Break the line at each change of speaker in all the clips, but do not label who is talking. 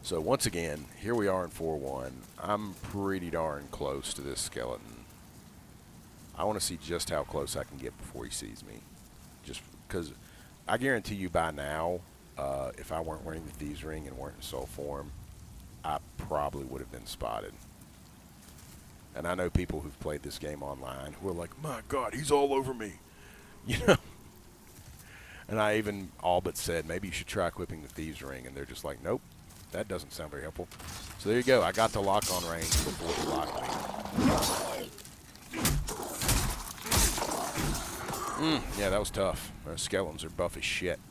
So once again, here we are in 4-1. I'm pretty darn close to this skeleton. I want to see just how close I can get before he sees me. Just because I guarantee you by now, if I weren't wearing the Thieves Ring and weren't in soul form, I probably would have been spotted. And I know people who've played this game online who are like, my God, he's all over me. You know? And I even all but said, maybe you should try equipping the Thieves Ring. And they're just like, nope, that doesn't sound very helpful. So there you go. I got the lock on range before he locked me. Yeah, that was tough. Those skeletons are buff as shit.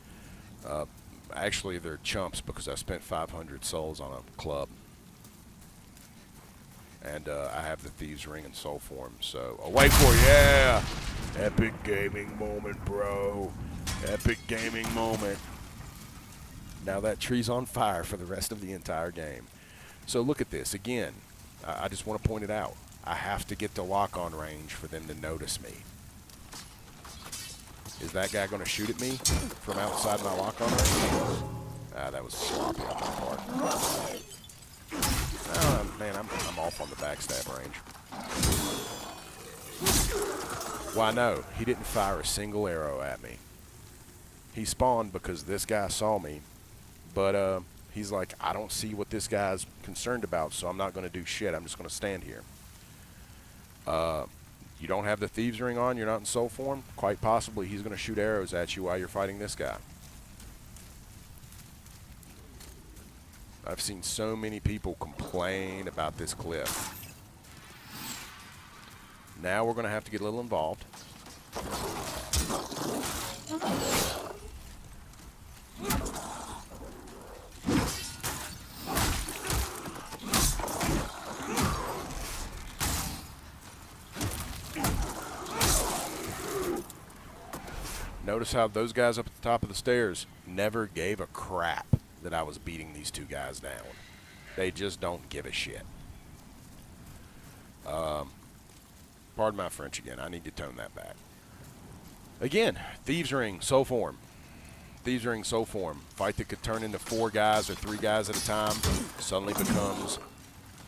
Actually, they're chumps because I spent 500 souls on a club. And I have the Thieves Ring in soul form, so I'll wait for you. Yeah! Epic gaming moment, bro. Epic gaming moment. Now that tree's on fire for the rest of the entire game. So look at this. Again, I just want to point it out. I have to get the lock-on range for them to notice me. Is that guy going to shoot at me from outside my lock-on range? Ah, that was sloppy on my part. Oh, man, I'm off on the backstab range. Why, no, he didn't fire a single arrow at me. He spawned because this guy saw me, but he's like, I don't see what this guy's concerned about, so I'm not going to do shit. I'm just going to stand here. You don't have the Thieves Ring on, you're not in soul form, quite possibly he's going to shoot arrows at you while you're fighting this guy. I've seen so many people complain about this cliff. Now we're going to have to get a little involved. Notice how those guys up at the top of the stairs never gave a crap that I was beating these two guys down. They just don't give a shit. Pardon my French again. I need to tone that back. Again, Thieves Ring, soul form. Thieves Ring, soul form. Fight that could turn into 4 guys or 3 guys at a time suddenly becomes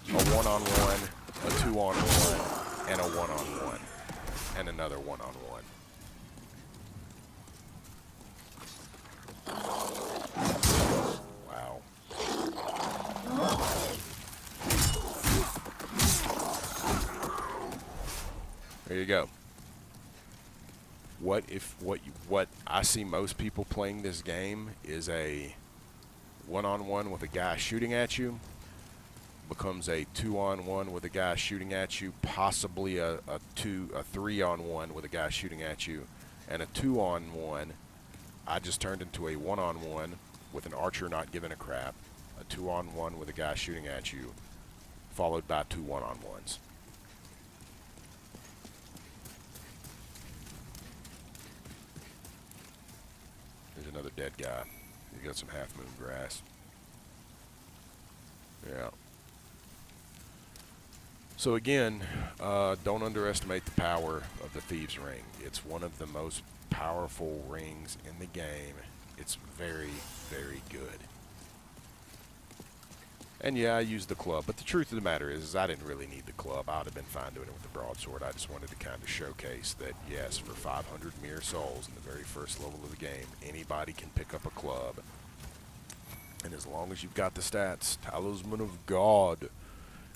a 1-on-1, a 2-on-1, and a 1-on-1, and another 1-on-1. Wow. There you go. What I see most people playing this game is a 1-on-1 with a guy shooting at you becomes a 2-on-1 with a guy shooting at you, possibly a 3-on-1 with a guy shooting at you, and a 2-on-1. I just turned into a 1-on-1 with an archer not giving a crap, a 2-on-1 with a guy shooting at you, followed by 2 1-on-1s. There's another dead guy. He got some half-moon grass. Yeah. So again, don't underestimate the power of the Thieves Ring. It's one of the most powerful rings in the game. It's very, very good. And yeah, I used the club, but the truth of the matter is I didn't really need the club. I would have been fine doing it with the broadsword. I just wanted to kind of showcase that, yes, for 500 mere souls in the very first level of the game, anybody can pick up a club. And as long as you've got the stats, Talisman of God,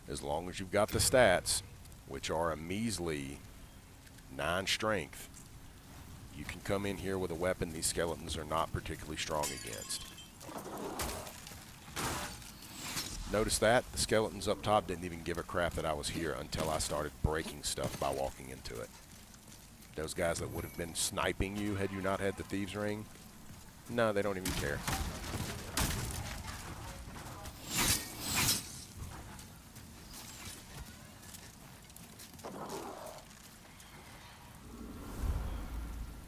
as long as you've got the stats, which are a measly 9 strength, you can come in here with a weapon these skeletons are not particularly strong against. Notice that? The skeletons up top didn't even give a crap that I was here until I started breaking stuff by walking into it. Those guys that would have been sniping you had you not had the Thieves Ring, no, they don't even care.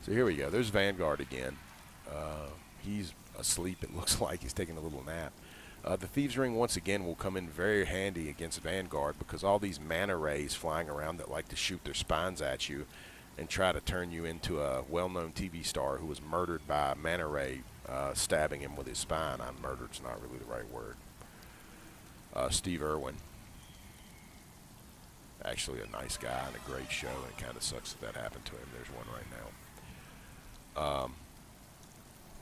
So here we go. There's Vanguard again. He's asleep, it looks like. He's taking a little nap. The Thieves Ring, once again, will come in very handy against Vanguard because all these mana rays flying around that like to shoot their spines at you and try to turn you into a well-known TV star who was murdered by a mana ray stabbing him with his spine. Murdered's not really the right word. Steve Irwin. Actually a nice guy and a great show, and it kind of sucks that happened to him. There's one right now.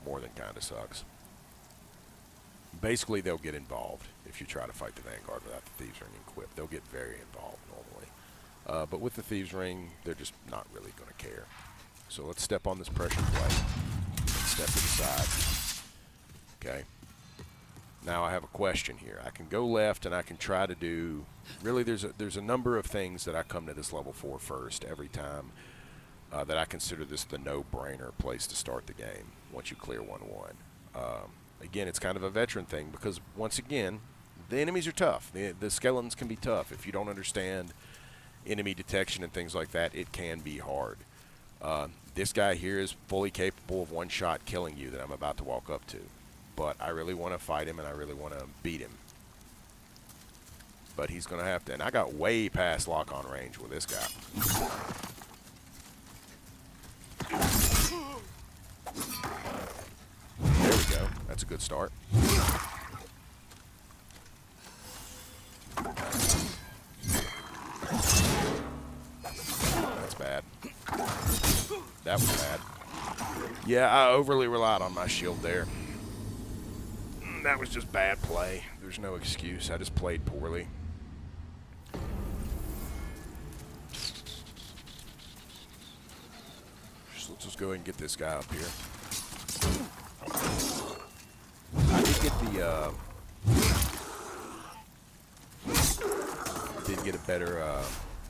More than kind of sucks. Basically, they'll get involved if you try to fight the Vanguard without the Thieves' Ring equipped. They'll get very involved normally. But with the Thieves' Ring, they're just not really going to care. So let's step on this pressure plate. Let's step to the side. Okay. Now I have a question here. I can go left and I can try to do... Really, there's a number of things that I come to this level for first every time that I consider this the no-brainer place to start the game once you clear 1-1. Again, it's kind of a veteran thing because, once again, the enemies are tough. The skeletons can be tough. If you don't understand enemy detection and things like that, it can be hard. This guy here is fully capable of one-shot killing you that I'm about to walk up to. But I really want to fight him and I really want to beat him. But he's going to have to... And I got way past lock-on range with this guy. There we go. That's a good start. That's bad. That was bad. Yeah, I overly relied on my shield there. That was just bad play. There's no excuse. I just played poorly. Let's just go ahead and get this guy up here. I did get a better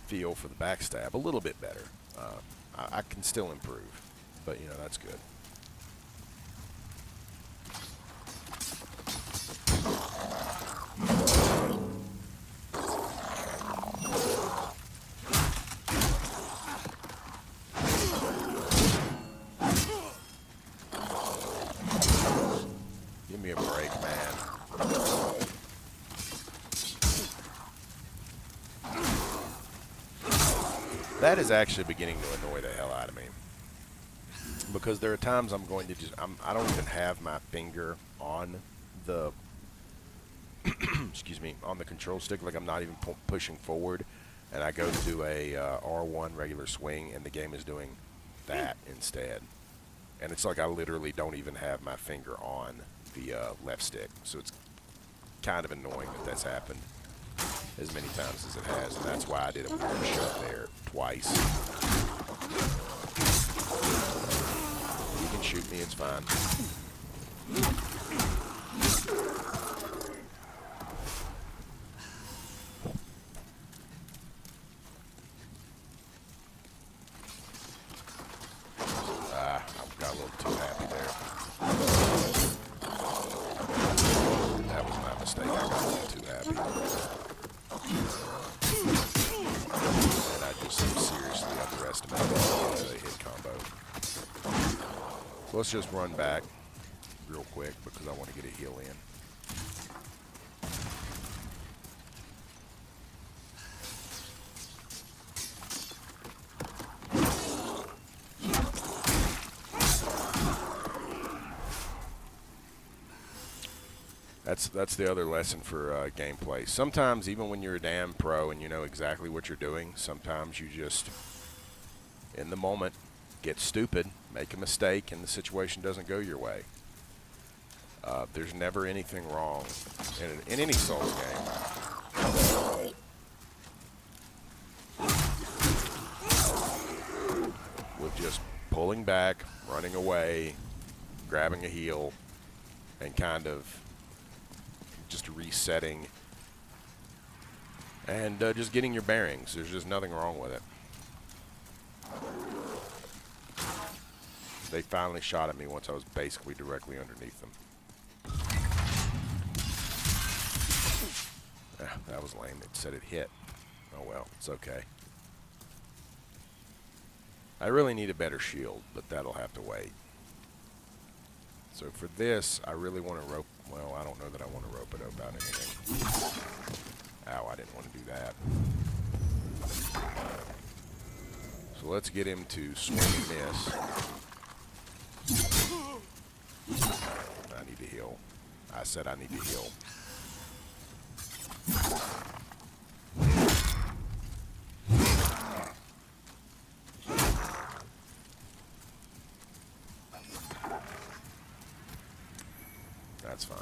feel for the backstab. A little bit better. I can still improve. But, you know, that's good. Give me a break, man. That is actually beginning to annoy the hell out of me. Because there are times I'm going to just... I don't even have my finger on the... excuse me, on the control stick. Like, I'm not even pushing forward. And I go to do a R1 regular swing, and the game is doing that instead. And it's like I literally don't even have my finger on the left stick. So it's kind of annoying that that's happened as many times as it has. And that's why I did a weird shove there twice. You can shoot me, it's fine. Let's just run back real quick because I want to get a heal in. That's the other lesson for gameplay. Sometimes, even when you're a damn pro and you know exactly what you're doing, sometimes you just, in the moment, get stupid, make a mistake, and the situation doesn't go your way. There's never anything wrong in any Souls game. With just pulling back, running away, grabbing a heal, and kind of just resetting and just getting your bearings. There's just nothing wrong with it. They finally shot at me once I was basically directly underneath them. That was lame. It said it hit. Oh well, it's okay. I really need a better shield, but that'll have to wait. So for this, I really want to rope. Well, I don't know that I want to rope it about anything. Ow, I didn't want to do that. So let's get him to swing and miss. I need to heal. I said I need to heal. That's fine.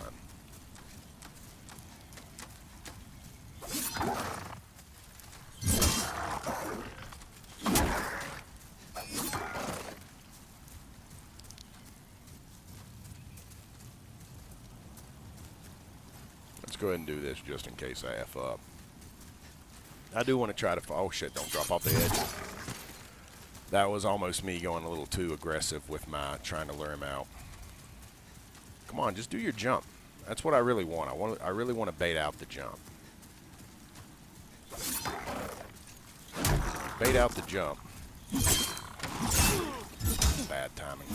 Let's go ahead and do this just in case I F up. I do want to try to... Oh, shit, don't drop off the edge. That was almost me going a little too aggressive with my trying to lure him out. Come on, just do your jump. That's what I really want. I really want to bait out the jump. Bait out the jump. Bad timing.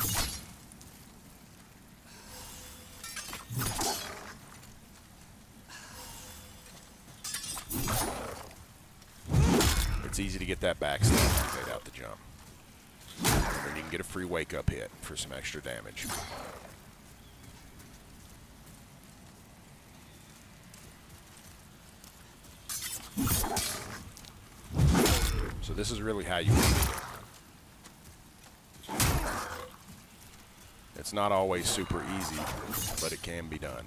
It's easy to get that backstab and bait out the jump. And then you can get a free wake-up hit for some extra damage. So this is really how you want to do it. It's not always super easy, but it can be done.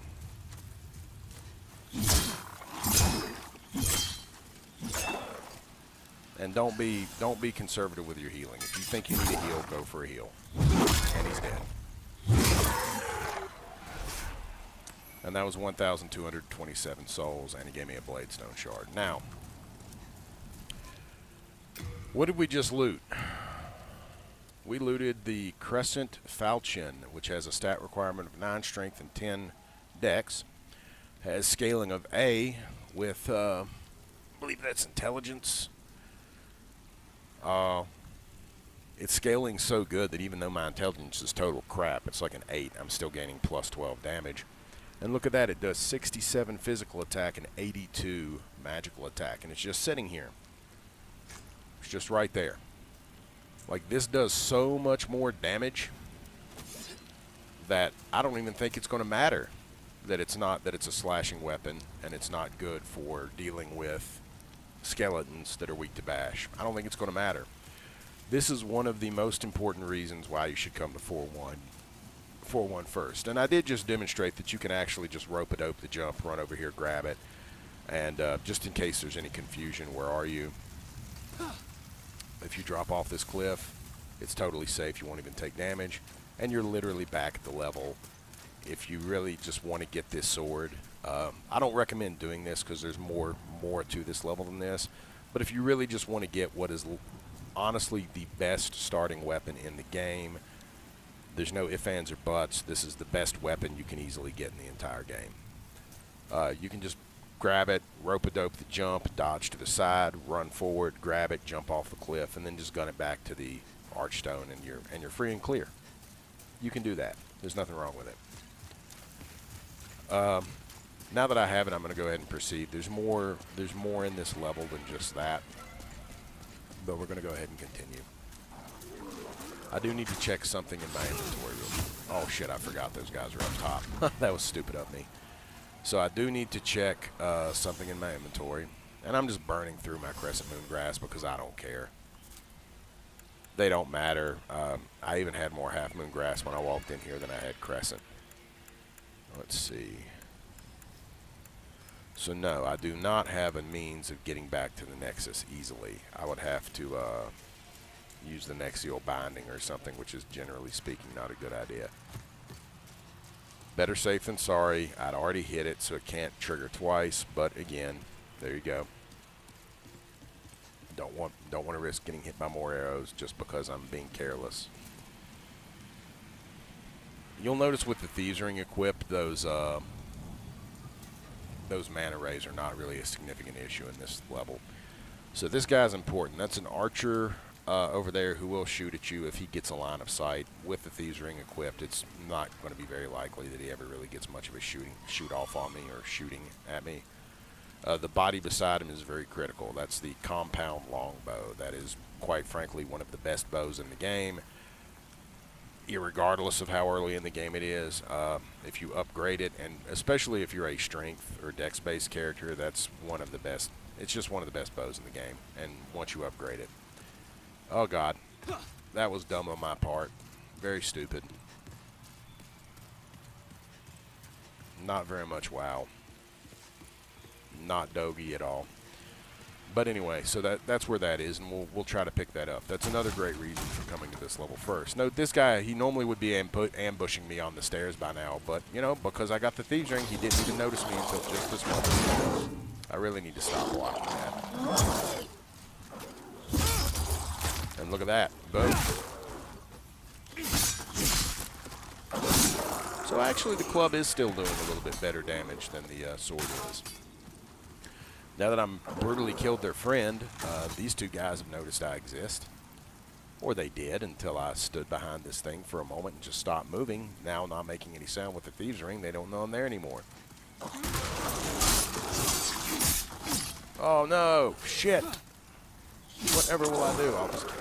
And don't be conservative with your healing. If you think you need a heal, go for a heal. And he's dead. And that was 1,227 souls, and he gave me a Bladestone shard. Now, what did we just loot? We looted the Crescent Falchion, which has a stat requirement of 9 strength and 10 dex. Has scaling of A with, I believe that's intelligence. It's scaling so good that even though my intelligence is total crap, it's like an 8, I'm still gaining plus 12 damage. And look at that, it does 67 physical attack and 82 magical attack, and it's just sitting here. It's just right there. Like, this does so much more damage that I don't even think it's going to matter that it's a slashing weapon and it's not good for dealing with skeletons that are weak to bash. I don't think it's going to matter. This is one of the most important reasons why you should come to 4-1 first. And I did just demonstrate that you can actually just rope-a-dope the jump, run over here, grab it, and just in case there's any confusion, where are you? If you drop off this cliff, it's totally safe. You won't even take damage, and you're literally back at the level. If you really just want to get this sword, I don't recommend doing this because there's more to this level than this. But if you really just want to get what is honestly the best starting weapon in the game, there's no ifs, ands, or buts. This is the best weapon you can easily get in the entire game. You can just grab it, rope-a-dope the jump, dodge to the side, run forward, grab it, jump off the cliff, and then just gun it back to the archstone, and you're free and clear. You can do that. There's nothing wrong with it. Now that I have it, I'm going to go ahead and proceed. There's more in this level than just that, but we're going to go ahead and continue. I do need to check something in my inventory. Oh shit, I forgot those guys are up top. That was stupid of me. So I do need to check something in my inventory, and I'm just burning through my Crescent Moon Grass because I don't care. They don't matter. I even had more Half Moon Grass when I walked in here than I had Crescent. Let's see. So no, I do not have a means of getting back to the Nexus easily. I would have to use the Nexial Binding or something, which is generally speaking not a good idea. Better safe than sorry. I'd already hit it, so it can't trigger twice, but again, there you go. Don't want to risk getting hit by more arrows just because I'm being careless. You'll notice with the Thieves Ring equipped, those mana rays are not really a significant issue in this level. So this guy's important. That's an archer over there who will shoot at you if he gets a line of sight. With the Thieves Ring equipped, it's not going to be very likely that he ever really gets much of a shoot off on me or shooting at me. The body beside him is very critical. That's the compound longbow. That is, quite frankly, one of the best bows in the game. irregardless of how early in the game it is. If you upgrade it, and especially if you're a strength or dex-based character, that's one of the best. It's just one of the best bows in the game, and once you upgrade it. Oh god, that was dumb on my part. Very stupid. Not very much wow. Not doggy at all. But anyway, so that's where that is, and we'll try to pick that up. That's another great reason for coming to this level first. Note, this guy, he normally would be ambushing me on the stairs by now, but, you know, because I got the Thieves' Ring, he didn't even notice me until just this moment. I really need to stop blocking that. And look at that. Boom. So actually, the club is still doing a little bit better damage than the sword is. Now that I'm brutally killed their friend, these two guys have noticed I exist. Or they did until I stood behind this thing for a moment and just stopped moving. Now not making any sound with the Thieves' Ring, they don't know I'm there anymore. Oh no! Shit! Whatever will I do? I'll just kill.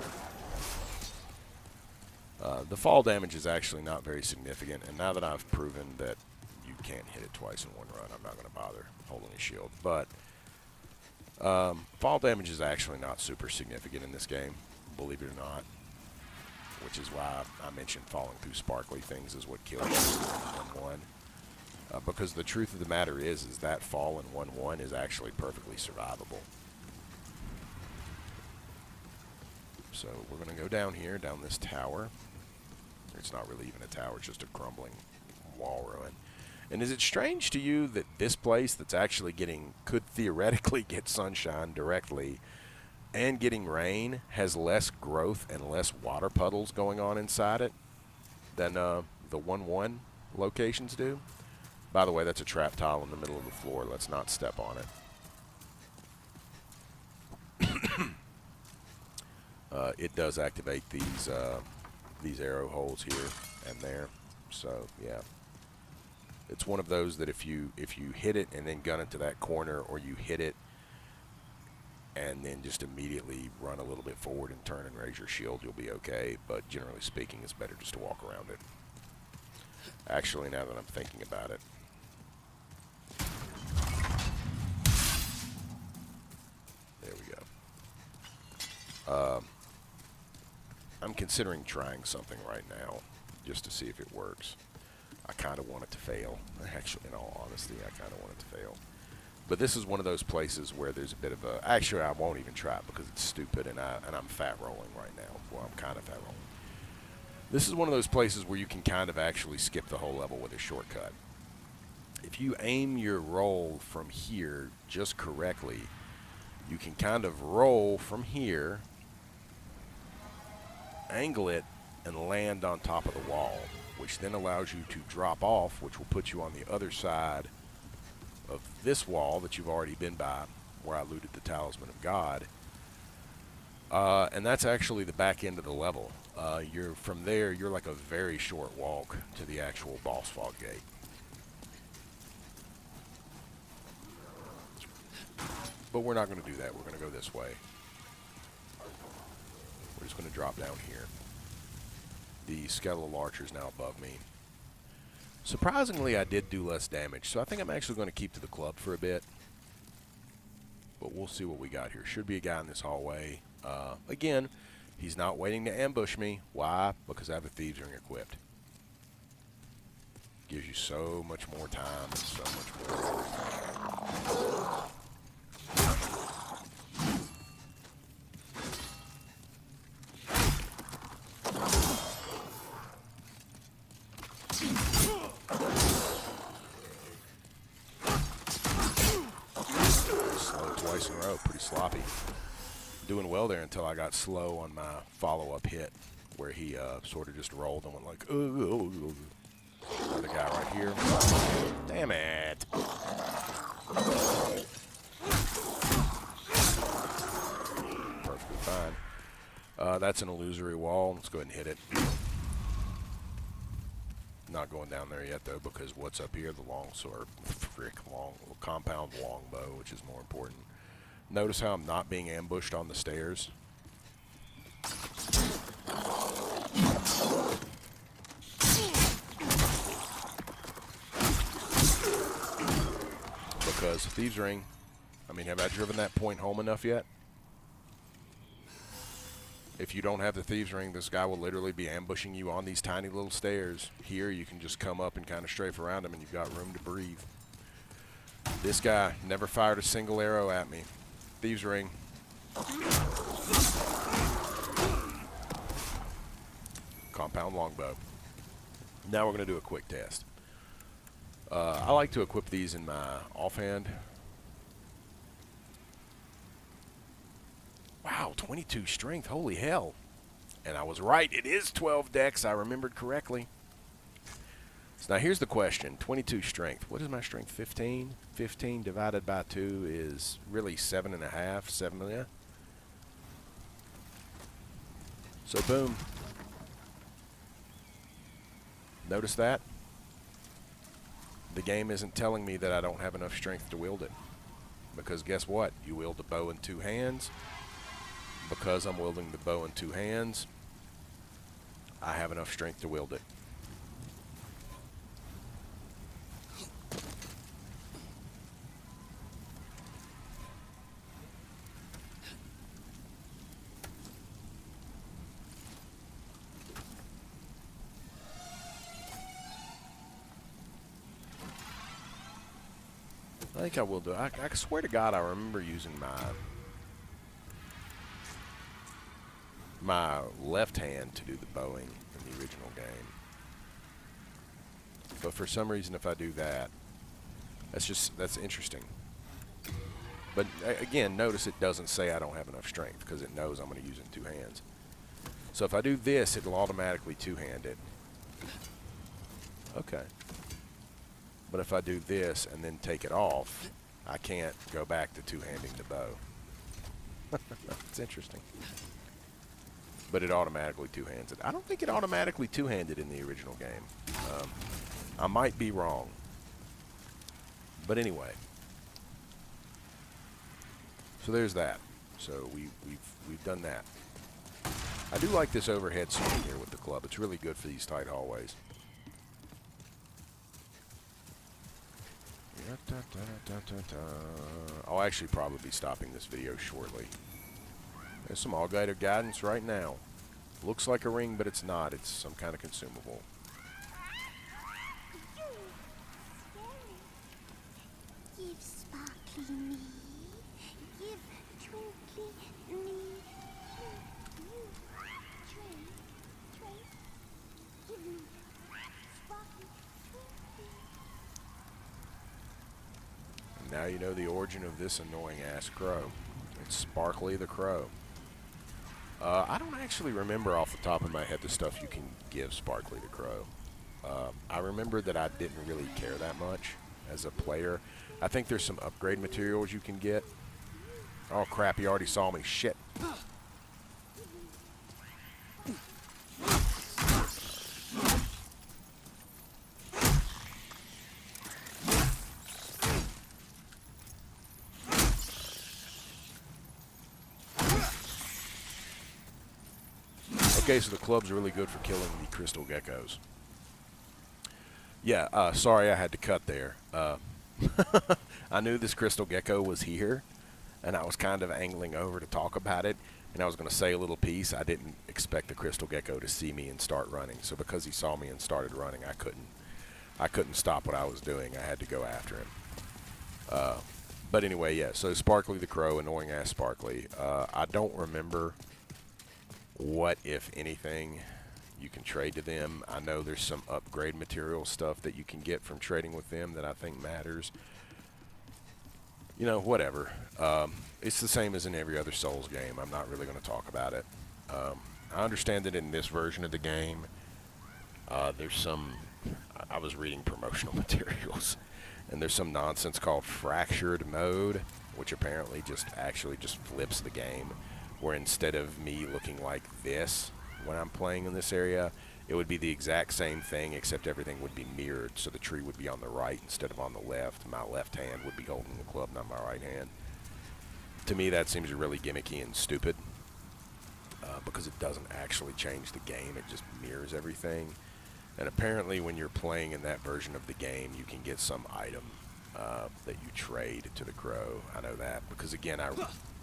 The fall damage is actually not very significant, and now that I've proven that you can't hit it twice in one run, I'm not going to bother holding a shield. But fall damage is actually not super significant in this game, believe it or not, which is why I mentioned falling through sparkly things is what kills you in 1-1. Because the truth of the matter is that fall in 1-1 is actually perfectly survivable. So we're going to go down here, down this tower. It's not really even a tower, it's just a crumbling wall ruin. And is it strange to you that this place that's actually could theoretically get sunshine directly and getting rain has less growth and less water puddles going on inside it than the 1-1 locations do? By the way, that's a trap tile in the middle of the floor. Let's not step on it. It does activate these arrow holes here and there. So, yeah. It's one of those that if you hit it and then gun it to that corner, or you hit it and then just immediately run a little bit forward and turn and raise your shield, you'll be okay. But generally speaking, it's better just to walk around it. Actually, now that I'm thinking about it, there we go. I'm considering trying something right now just to see if it works. I kind of want it to fail. Actually, in all honesty, I kind of want it to fail. But this is one of those places where there's a bit of a... Actually, I won't even try it because it's stupid, and I'm fat rolling right now. Well, I'm kind of fat rolling. This is one of those places where you can kind of actually skip the whole level with a shortcut. If you aim your roll from here just correctly, you can kind of roll from here, angle it, and land on top of the wall, which then allows you to drop off, which will put you on the other side of this wall that you've already been by, where I looted the Talisman of God. And that's actually the back end of the level. From there, you're like a very short walk to the actual boss fog gate. But we're not going to do that. We're going to go this way. We're just going to drop down here. The skeletal archer is now above me. Surprisingly, I did do less damage, so I think I'm actually going to keep to the club for a bit. But we'll see what we got here. Should be a guy in this hallway. Again, he's not waiting to ambush me. Why? Because I have a Thieves' Ring equipped. Gives you so much more time and so much more. Slow twice in a row, pretty sloppy. Doing well there until I got slow on my follow-up hit, where he sort of just rolled and went like, oh. Another guy right here. Damn it. Perfectly fine. That's an illusory wall. Let's go ahead and hit it. Not going down there yet, though, because what's up here? The longsword. Compound longbow, which is more important. Notice how I'm not being ambushed on the stairs. Because Thieves Ring, I mean, have I driven that point home enough yet? If you don't have the Thieves Ring, this guy will literally be ambushing you on these tiny little stairs. Here, you can just come up and kind of strafe around him, and you've got room to breathe. This guy never fired a single arrow at me. Thieves Ring. Compound longbow. Now we're going to do a quick test. I like to equip these in my offhand. Wow, 22 strength. Holy hell. And I was right. It is 12 dex. I remembered correctly. So now here's the question. 22 strength. What is my strength? 15? 15 divided by 2 is really 7.5. 7, yeah. So boom. Notice that? The game isn't telling me that I don't have enough strength to wield it. Because guess what? You wield the bow in 2 hands. Because I'm wielding the bow in 2 hands, I have enough strength to wield it. I think I will do. I swear to God, I remember using my left hand to do the bowing in the original game. But for some reason, if I do that, that's interesting. But again, notice it doesn't say I don't have enough strength because it knows I'm going to use it in 2 hands. So if I do this, it'll automatically 2-hand it. Okay. But if I do this and then take it off, I can't go back to 2-handing the bow. It's interesting. But it automatically 2-hands it. I don't think it automatically 2-handed in the original game. I might be wrong. But anyway. So there's that. So we've done that. I do like this overhead swing here with the club. It's really good for these tight hallways. I'll actually probably be stopping this video shortly. There's some all-guider guidance right now. Looks like a ring, but it's not. It's some kind of consumable.
Give sparkly me. Give twinkly me. Trey. Give me sparkly twinkly.
And now you know the origin of this annoying-ass crow. It's Sparkly the Crow. I don't actually remember off the top of my head the stuff you can give Sparkly the Crow. I remember that I didn't really care that much as a player. I think there's some upgrade materials you can get. Oh crap, he already saw me. Shit. Okay, so the club's really good for killing the crystal geckos. Yeah, sorry I had to cut there. I knew this crystal gecko was here, and I was kind of angling over to talk about it, and I was going to say a little piece. I didn't expect the crystal gecko to see me and start running, so because he saw me and started running, I couldn't stop what I was doing. I had to go after him. But anyway, yeah, so Sparkly the Crow, annoying-ass Sparkly. I don't remember what, if anything, you can trade to them. I know there's some upgrade material stuff that you can get from trading with them that I think matters. You know, whatever. It's the same as in every other Souls game. I'm not really going to talk about it. I understand that in this version of the game, there's some... I was reading promotional materials, and there's some nonsense called fractured mode, which apparently just flips the game, where instead of me looking like this when I'm playing in this area, it would be the exact same thing, except everything would be mirrored, so the tree would be on the right instead of on the left. My left hand would be holding the club, not my right hand. To me, that seems really gimmicky and stupid, because it doesn't actually change the game, it just mirrors everything. And apparently when you're playing in that version of the game, you can get some item that you trade to the crow. I know that because, again, I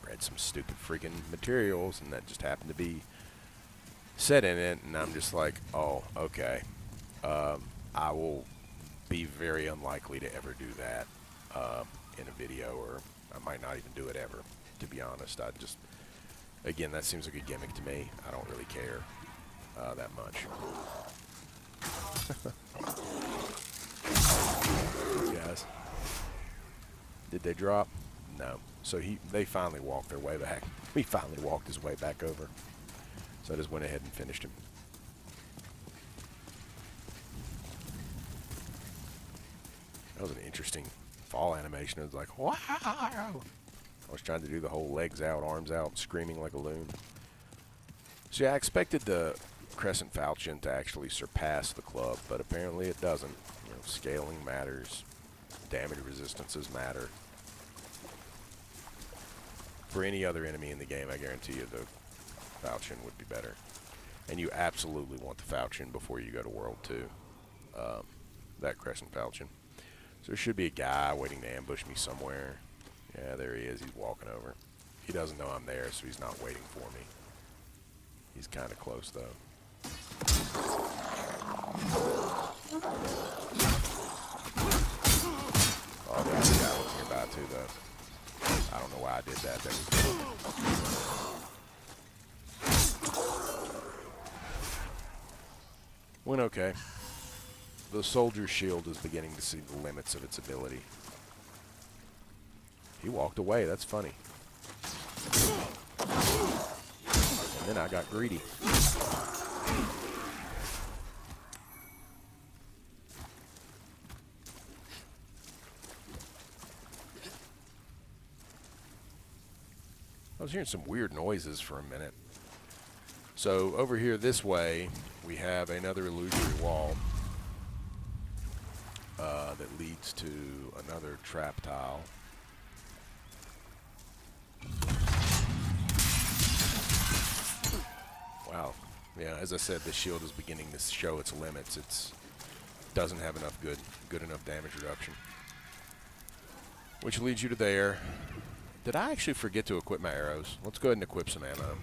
read some stupid freaking materials, and that just happened to be said in it, and I'm just like, oh, okay. I will be very unlikely to ever do that in a video, or I might not even do it ever, to be honest. I just, again, that seems like a gimmick to me. I don't really care that much. Guys, did they drop? No. So they finally walked their way back. He finally walked his way back over. So I just went ahead and finished him. That was an interesting fall animation. It was like, wow! I was trying to do the whole legs out, arms out, screaming like a loon. So yeah, I expected the Crescent Falchion to actually surpass the club, but apparently it doesn't. You know, scaling matters. Damage resistances matter. For any other enemy in the game, I guarantee you the Falchion would be better. And you absolutely want the Falchion before you go to World 2. That Crescent Falchion. So there should be a guy waiting to ambush me somewhere. Yeah, there he is. He's walking over. He doesn't know I'm there, so he's not waiting for me. He's kind of close, though. Oh, there's a guy looking nearby, too, though. I don't know why I did that. That was went okay. The soldier's shield is beginning to see the limits of its ability. He walked away. That's funny. And then I got greedy. I was hearing some weird noises for a minute. So over here this way, we have another illusory wall that leads to another trap tile. Wow. Yeah, as I said, the shield is beginning to show its limits. It doesn't have enough good enough damage reduction. Which leads you to there. Did I actually forget to equip my arrows? Let's go ahead and equip some ammo.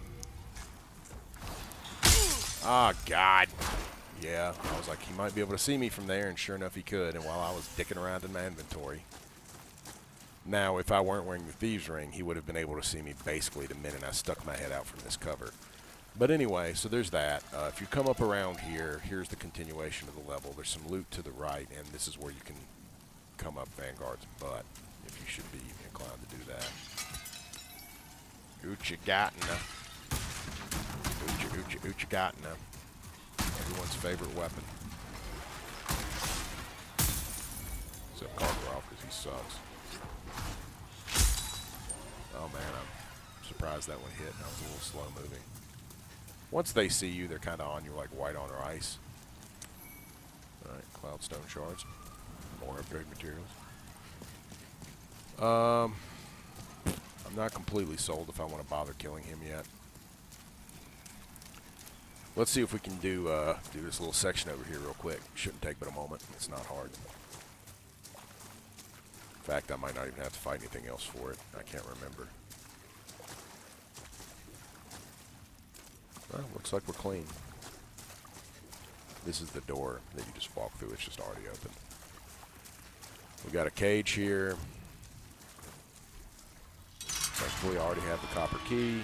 Ah, God. Yeah, I was like, he might be able to see me from there, and sure enough, he could. And while I was dicking around in my inventory. Now, if I weren't wearing the Thieves' Ring, he would have been able to see me basically the minute I stuck my head out from this cover. But anyway, so there's that. If you come up around here, here's the continuation of the level. There's some loot to the right, and this is where you can come up Vanguard's butt, if you should be inclined to do that. Oocha gotna. Oocha gotna. Everyone's favorite weapon. Except Kark, because he sucks. Oh man, I'm surprised that one hit. That was a little slow moving. Once they see you, they're kind of on you like white on ice. Alright, Cloudstone shards. More upgrade materials. I'm not completely sold if I want to bother killing him yet. Let's see if we can do this little section over here real quick. Shouldn't take but a moment. It's not hard. In fact, I might not even have to fight anything else for it. I can't remember. Well, looks like we're clean. This is the door that you just walk through. It's just already open. We got a cage here. Thankfully, I already have the copper key.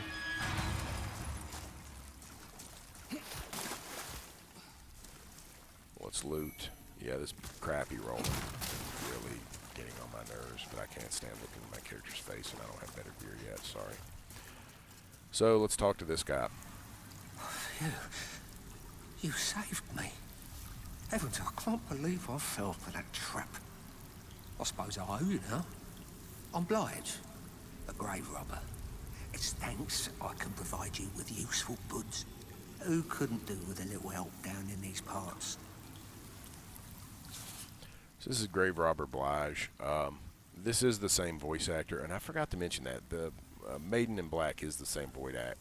Let's loot. Yeah, this crappy rolling is really getting on my nerves, but I can't stand looking at my character's face, and I don't have better gear yet. Sorry. So let's talk to this guy.
You saved me. Heavens, I can't believe I fell for that trap. I suppose I owe you now. I'm Blige, a grave robber. It's thanks I can provide you with useful goods. Who couldn't do with a little help down in these parts?
So this is Grave Robber Blige. This is the same voice actor, and I forgot to mention that the Maiden in Black is the same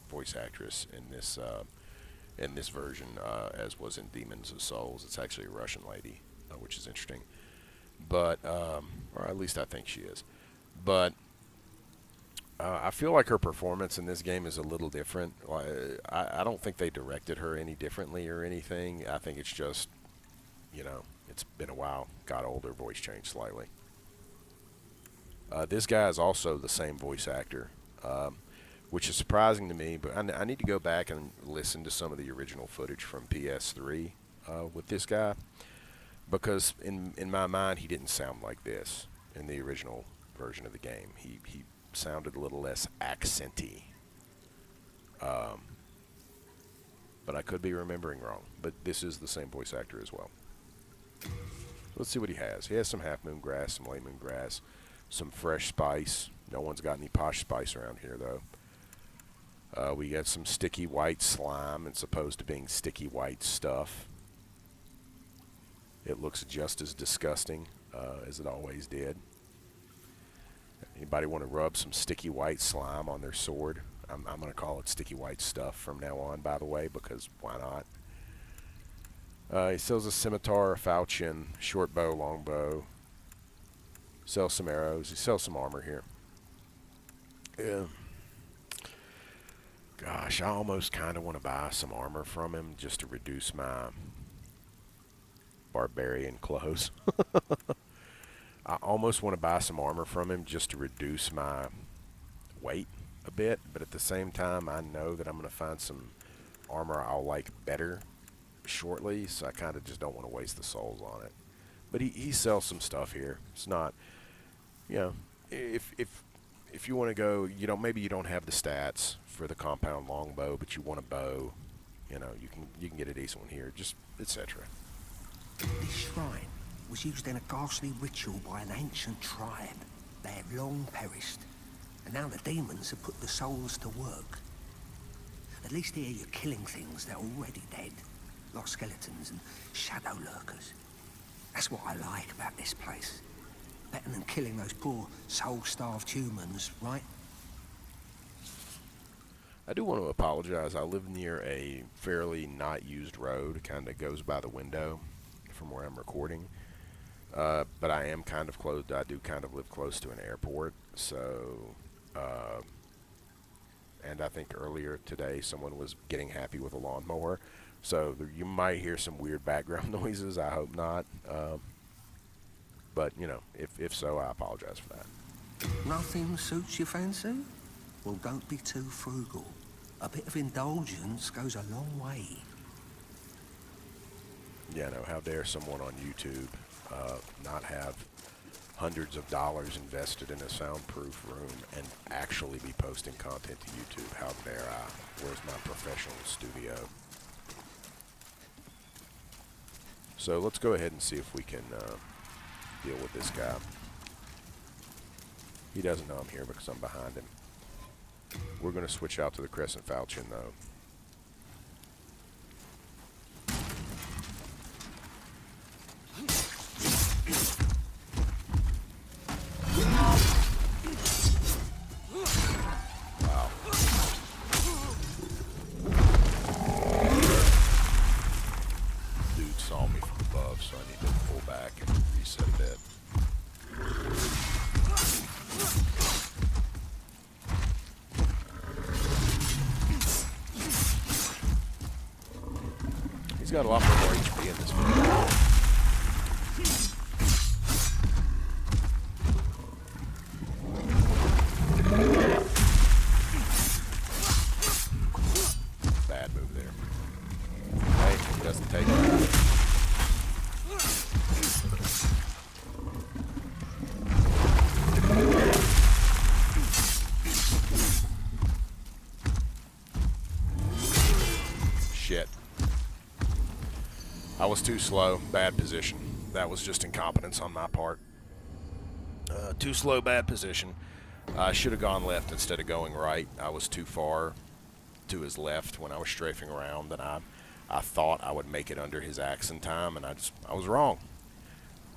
voice actress in this version as was in Demons of Souls. It's actually a Russian lady, which is interesting. but or at least I think she is. But I feel like her performance in this game is a little different. I don't think they directed her any differently or anything. I think it's just, it's been a while. Got older, voice changed slightly. This guy is also the same voice actor, which is surprising to me. But I need to go back and listen to some of the original footage from PS3 with this guy, because in my mind he didn't sound like this in the original version of the game. He sounded a little less accenty. But I could be remembering wrong. But this is the same voice actor as well. So let's see what he has. He has some half moon grass, some late moon grass, some fresh spice. No one's got any posh spice around here though. We got some sticky white slime. It's opposed to being sticky white stuff. It looks just as disgusting as it always did. Anybody want to rub some sticky white slime on their sword? I'm going to call it sticky white stuff from now on, by the way, because why not? He sells a scimitar, a falchion, short bow, long bow. Sells some arrows. He sells some armor here. Yeah. Gosh, I almost kind of want to buy some armor from him just to reduce my barbarian clothes. I almost want to buy some armor from him just to reduce my weight a bit, but at the same time I know that I'm going to find some armor I'll like better shortly, so I kind of just don't want to waste the souls on it. But he sells some stuff here. It's not, if you want to go, maybe you don't have the stats for the compound longbow, but you want a bow, you can get a decent one here, just etc.
This shrine was used in a ghastly ritual by an ancient tribe. They had long perished, and now the demons have put the souls to work. At least here you're killing things that are already dead, like skeletons and shadow lurkers. That's what I like about this place. Better than killing those poor soul-starved humans, right?
I do want to apologize. I live near a fairly not used road, kind of goes by the window from where I'm recording. But I am kind of close. I do kind of live close to an airport, so and I think earlier today someone was getting happy with a lawnmower, so you might hear some weird background noises. I hope not, but if so, I apologize for that.
Nothing suits your fancy? Well, don't be too frugal. A bit of indulgence goes a long way.
Yeah, no, how dare someone on YouTube not have hundreds of dollars invested in a soundproof room and actually be posting content to YouTube? How dare I? Where's my professional studio? So let's go ahead and see if we can deal with this guy. He doesn't know I'm here because I'm behind him. We're going to switch out to the Crescent Falchion, though. He's got a lot more HP in this video. Bad move there. Hey, he doesn't take it. Shit. I was too slow. Bad position. That was just incompetence on my part. Too slow, bad position. I should have gone left instead of going right. I was too far to his left when I was strafing around, and I thought I would make it under his axe in time, and I was wrong.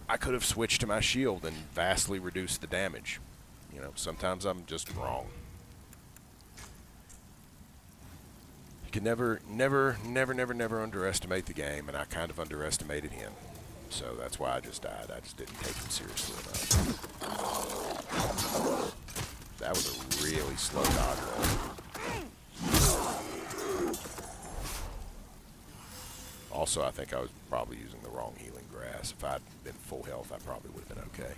I could have switched to my shield and vastly reduced the damage. Sometimes I'm just wrong. You can never underestimate the game, and I kind of underestimated him. so that's why I just died. I just didn't take him seriously enough. That was a really slow dodge roll. Also, I think I was probably using the wrong healing grass. If I'd been full health, I probably would have been okay.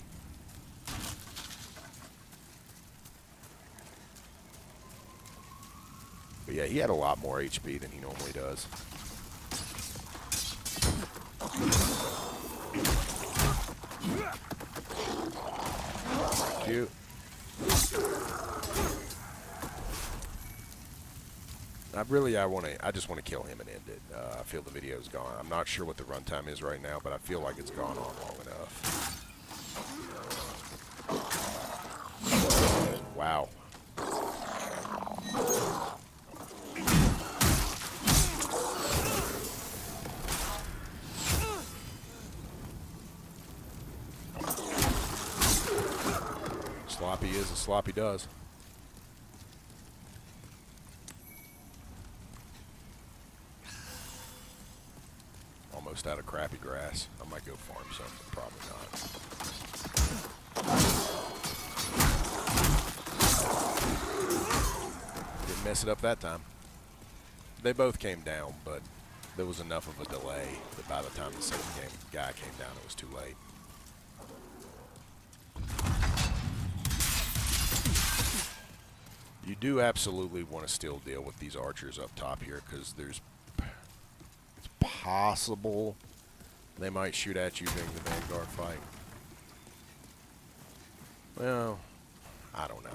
But yeah, he had a lot more HP than he normally does. Cute. I just want to kill him and end it. I feel the video's gone. I'm not sure what the runtime is right now, but I feel like it's gone on long enough. Wow. Sloppy is as sloppy does. Almost out of crappy grass. I might go farm some, but probably not. Didn't mess it up that time. They both came down, but there was enough of a delay that by the time the second guy came down, it was too late. You do absolutely want to still deal with these archers up top here, because it's possible they might shoot at you during the Vanguard fight. Well, I don't know.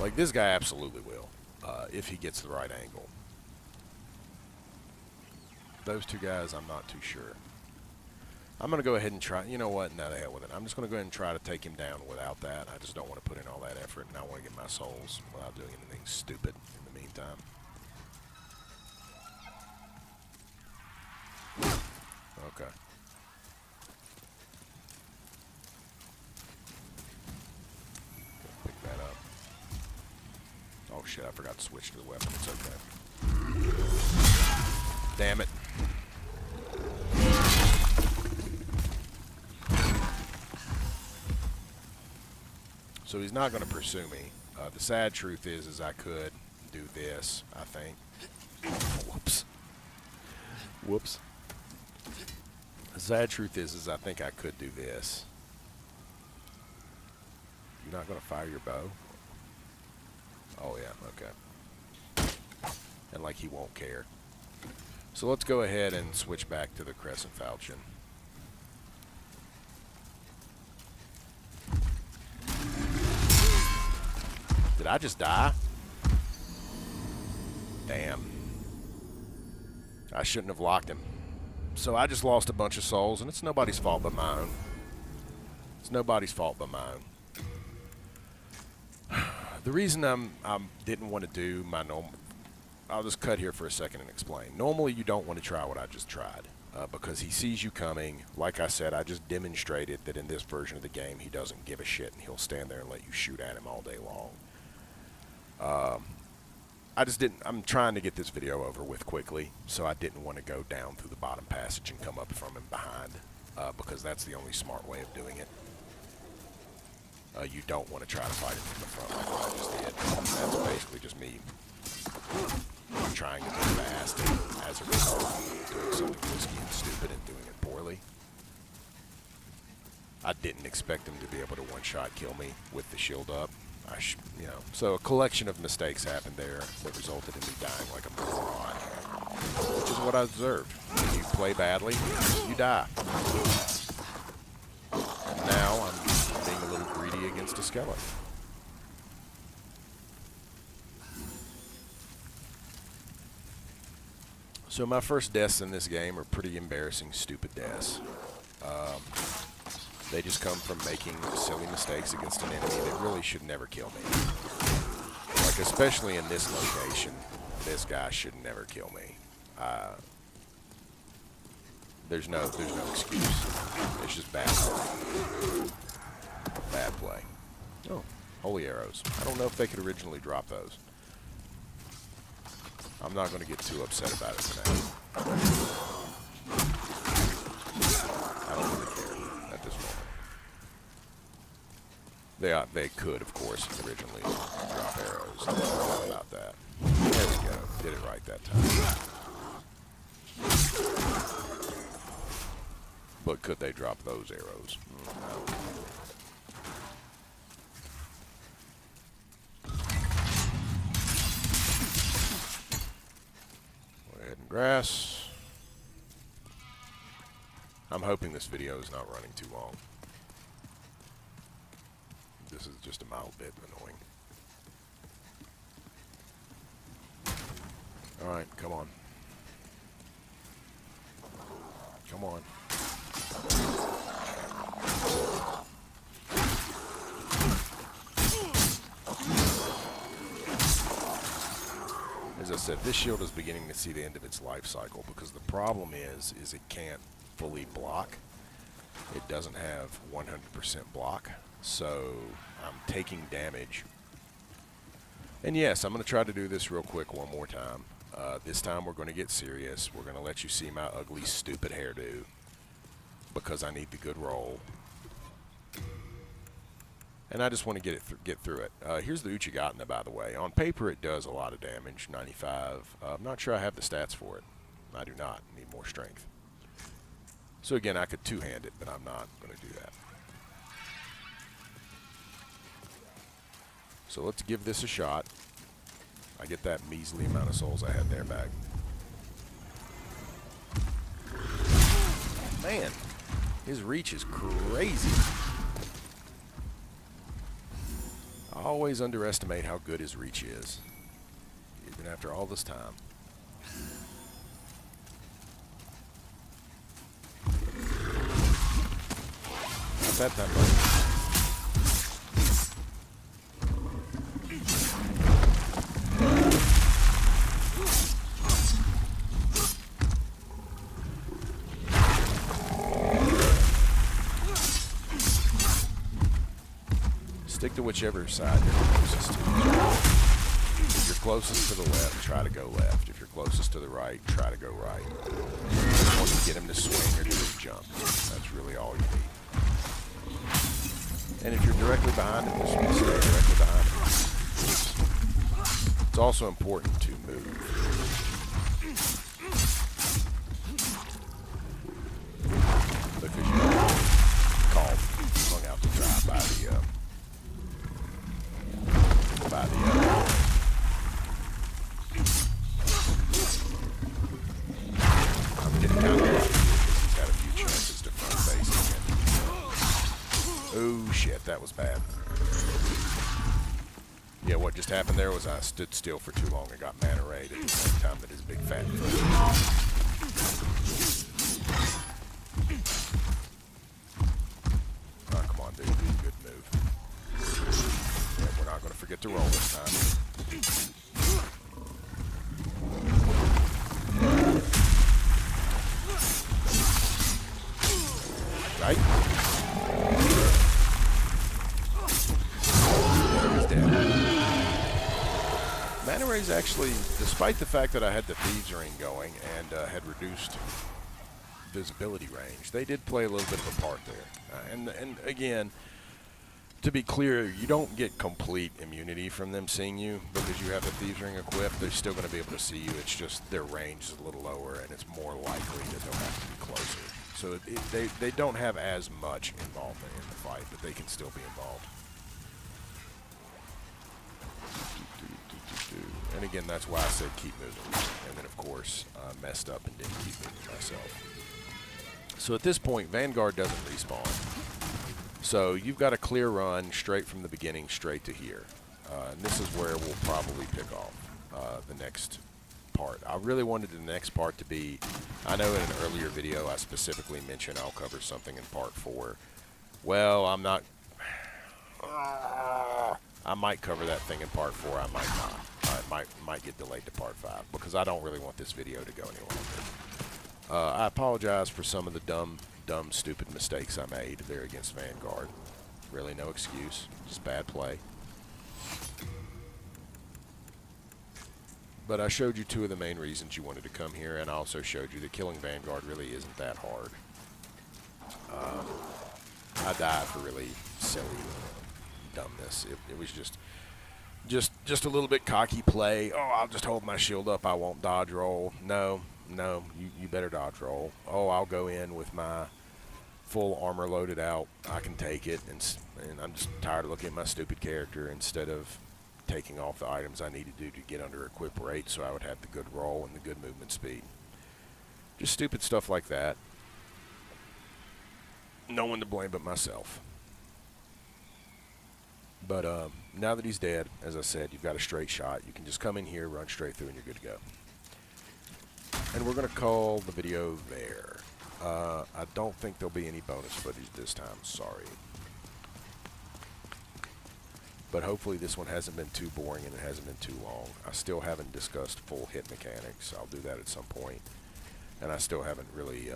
Like, this guy absolutely will, if he gets the right angle. Those two guys, I'm not too sure. I'm going to go ahead and try. You know what? No, the hell with it. I'm just going to go ahead and try to take him down without that. I just don't want to put in all that effort, and I want to get my souls without doing anything stupid in the meantime. Okay. Pick that up. Oh, shit. I forgot to switch to the weapon. It's okay. Damn it. So he's not going to pursue me. The sad truth is I could do this, I think. Whoops. Whoops. The sad truth is I think I could do this. You're not going to fire your bow? Oh, yeah, okay. And like he won't care. So let's go ahead and switch back to the Crescent Falchion. Did I just die? Damn. I shouldn't have locked him. So I just lost a bunch of souls, and it's nobody's fault but my own. It's nobody's fault but my own. The reason I didn't want to do my normal... I'll just cut here for a second and explain. Normally, you don't want to try what I just tried, because he sees you coming. Like I said, I just demonstrated that in this version of the game, he doesn't give a shit, and he'll stand there and let you shoot at him all day long. I just didn't... I'm trying to get this video over with quickly, so I didn't want to go down through the bottom passage and come up from him behind, because that's the only smart way of doing it. You don't want to try to fight him from the front like what I just did. That's basically just me trying to be fast, and as a result, doing something risky and stupid and doing it poorly. I didn't expect him to be able to one-shot kill me with the shield up. You know, so a collection of mistakes happened there that resulted in me dying like a moron, which is what I deserved. When you play badly, you die. And now I'm being a little greedy against a skeleton. So my first deaths in this game are pretty embarrassing, stupid deaths. They just come from making silly mistakes against an enemy that really should never kill me. Like, especially in this location, this guy should never kill me. There's no excuse. It's just bad play. Bad play. Oh, holy arrows. I don't know if they could originally drop those. I'm not going to get too upset about it for now. I don't really care at this moment. They could, of course, originally drop arrows. No doubt about that. There we go. Did it right that time. But could they drop those arrows? I don't know. Go ahead and grass. I'm hoping this video is not running too long. This is just a mild bit annoying. Alright, come on. Come on. As I said, this shield is beginning to see the end of its life cycle because the problem is it can't fully block. It doesn't have 100% block, so I'm taking damage. And yes, I'm going to try to do this real quick one more time. This time we're going to get serious. We're going to let you see my ugly, stupid hairdo because I need the good roll. And I just want to get through it. Here's the Uchigatana, by the way. On paper, it does a lot of damage, 95. I'm not sure I have the stats for it. I do not. I need more strength. So again, I could two-hand it, but I'm not going to do that. So let's give this a shot. I get that measly amount of souls I had there back. Man, his reach is crazy. I always underestimate how good his reach is, even after all this time. Not that time, buddy. Stick to whichever side you're closest to. If you're closest to the left, try to go left. If you're closest to the right, try to go right. You just want to get him to swing or do a jump. That's really all you need. And if you're directly behind him, just stay directly behind him. It's also important to move. Because you don't get called hung out to dry by the I'm getting kind of lucky because he's got a few chances to front face again. Oh shit, that was bad. Yeah, what just happened there was I stood still for too long and got mana raid at the same time that his big fat foot. Oh, come on, dude. Good move. Yeah, we're not going to forget to roll this time. Right? He's dead. Mana Rays actually, despite the fact that I had the Thieves Ring going and had reduced visibility range, they did play a little bit of a part there. And again, to be clear, you don't get complete immunity from them seeing you because you have the Thieves Ring equipped. They're still going to be able to see you. It's just their range is a little lower, and it's more likely that they'll have to be closer. So they don't have as much involvement in the fight, but they can still be involved. And again, that's why I said keep moving. And then, of course, messed up and didn't keep moving myself. So at this point, Vanguard doesn't respawn. So you've got a clear run straight from the beginning straight to here. And this is where we'll probably pick off the next part. I really wanted the next part to be, I know in an earlier video I specifically mentioned I'll cover something in part 4. Well, I'm not, I might cover that thing in part 4, I might not. It might get delayed to part 5 because I don't really want this video to go any longer. I apologize for some of the dumb, stupid mistakes I made there against Vanguard. Really no excuse, just bad play. But I showed you two of the main reasons you wanted to come here, and I also showed you that killing Vanguard really isn't that hard. I died for really silly dumbness. It was just a little bit cocky play. Oh, I'll just hold my shield up. I won't dodge roll. No, you better dodge roll. Oh, I'll go in with my full armor loaded out. I can take it, and I'm just tired of looking at my stupid character instead of taking off the items I need to do to get under equip rate so I would have the good roll and the good movement speed. Just stupid stuff like that. No one to blame but myself. But now that he's dead, as I said, you've got a straight shot. You can just come in here, run straight through, and you're good to go. And we're going to call the video there. I don't think there'll be any bonus footage this time. Sorry. But hopefully this one hasn't been too boring and it hasn't been too long. I still haven't discussed full hit mechanics. I'll do that at some point. And I still haven't really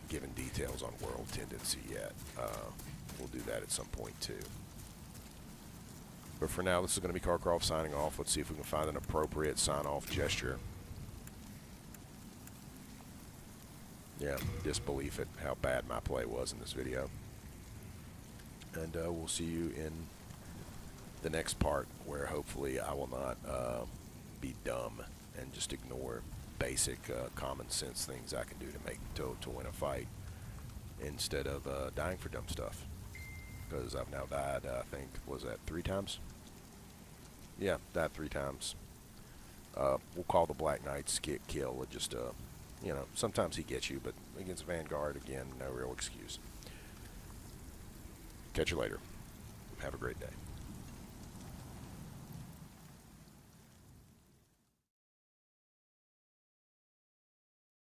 given details on world tendency yet. We'll do that at some point too. But for now, this is going to be Kark signing off. Let's see if we can find an appropriate sign-off gesture. Yeah, disbelief at how bad my play was in this video. And we'll see you in the next part, where hopefully I will not be dumb and just ignore basic common sense things I can do to win a fight, instead of dying for dumb stuff. Because I've now died, I think, was that 3 times? Yeah, died 3 times. We'll call the Black Knight's kill. It just, you know, sometimes he gets you, but against Vanguard, again, no real excuse. Catch you later. Have a great day.